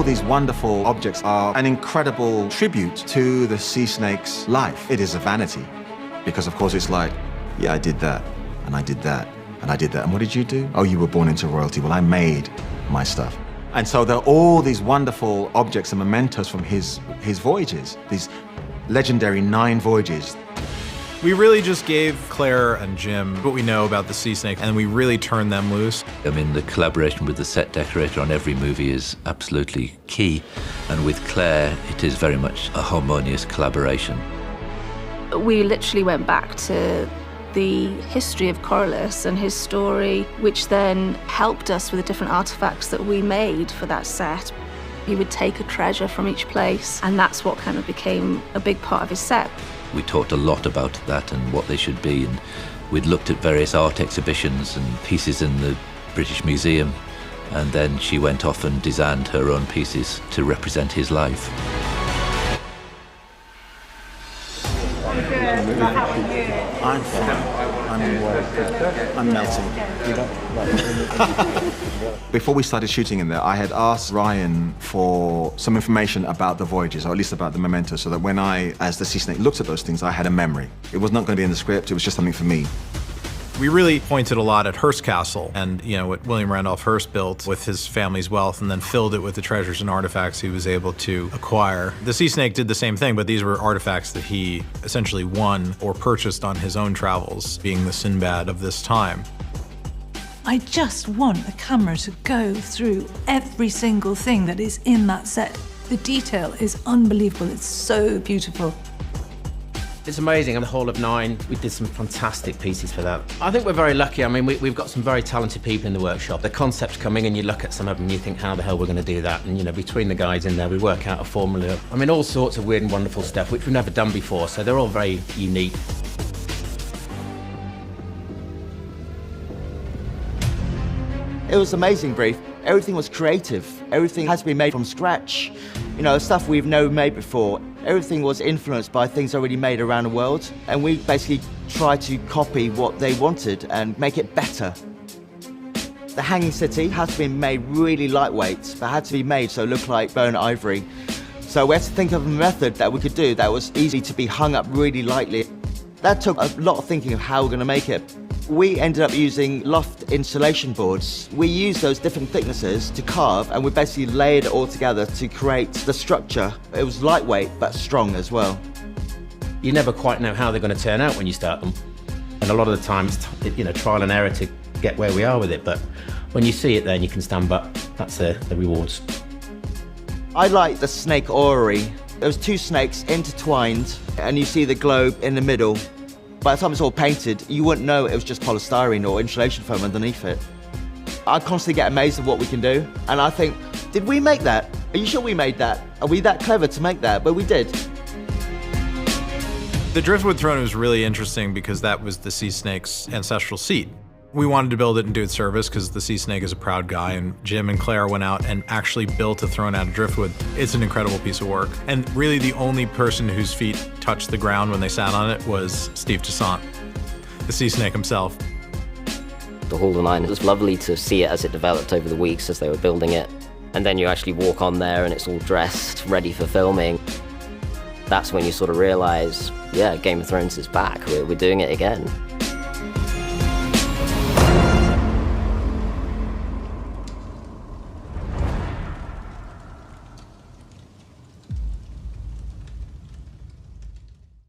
these wonderful objects are an incredible tribute to the sea snake's life. It is a vanity, because of course it's like, yeah, I did that, and I did that, and I did that. And what did you do? Oh, you were born into royalty. Well, I made my stuff. And so there are all these wonderful objects and mementos from his voyages, these legendary 9 voyages. We really just gave Claire and Jim what we know about the sea snake, and we really turned them loose. I mean, the collaboration with the set decorator on every movie is absolutely key, and with Claire, it is very much a harmonious collaboration. We literally went back to the history of Coriolis and his story, which then helped us with the different artifacts that we made for that set. He would take a treasure from each place, and that's what kind of became a big part of his set. We talked a lot about that and what they should be, and we'd looked at various art exhibitions and pieces in the British Museum, and then she went off and designed her own pieces to represent his life. I'm fine. I'm melting. Before we started shooting in there, I had asked Ryan for some information about the voyages, or at least about the mementos, so that when I, as the sea snake, looked at those things, I had a memory. It was not going to be in the script, it was just something for me. We really pointed a lot at Hearst Castle and, you know, what William Randolph Hearst built with his family's wealth, and then filled it with the treasures and artifacts he was able to acquire. The sea snake did the same thing, but these were artifacts that he essentially won or purchased on his own travels, being the Sinbad of this time. I just want the camera to go through every single thing that is in that set. The detail is unbelievable. It's so beautiful. It's amazing. On the Hall of 9, we did some fantastic pieces for that. I think we're very lucky. I mean, we've got some very talented people in the workshop. The concepts coming and you look at some of them and you think, how the hell we're going to do that? And, you know, between the guys in there, we work out a formula. I mean, all sorts of weird and wonderful stuff, which we've never done before, so they're all very unique. It was an amazing brief. Everything was creative. Everything has been made from scratch. You know, stuff we've never made before. Everything was influenced by things already made around the world, and we basically tried to copy what they wanted and make it better. The Hanging City has been made really lightweight, but had to be made so it looked like bone ivory. So we had to think of a method that we could do that was easy to be hung up really lightly. That took a lot of thinking of how we're going to make it. We ended up using loft insulation boards. We used those different thicknesses to carve, and we basically layered it all together to create the structure. It was lightweight, but strong as well. You never quite know how they're going to turn out when you start them. And a lot of the time, it's you know, trial and error to get where we are with it. But when you see it then, you can stand back. That's the rewards. I like the snake orrery. There's 2 snakes intertwined, and you see the globe in the middle. By the time it's all painted, you wouldn't know it was just polystyrene or insulation foam underneath it. I constantly get amazed at what we can do, and I think, did we make that? Are you sure we made that? Are we that clever to make that? But we did. The driftwood throne was really interesting because that was the sea snake's ancestral seat. We wanted to build it and do it service because the sea snake is a proud guy, and Jim and Claire went out and actually built a throne out of driftwood. It's an incredible piece of work. And really the only person whose feet touched the ground when they sat on it was Steve Toussaint, the sea snake himself. The Hall of 9, it was lovely to see it as it developed over the weeks as they were building it. And then you actually walk on there and it's all dressed, ready for filming. That's when you sort of realize, yeah, Game of Thrones is back. We're doing it again.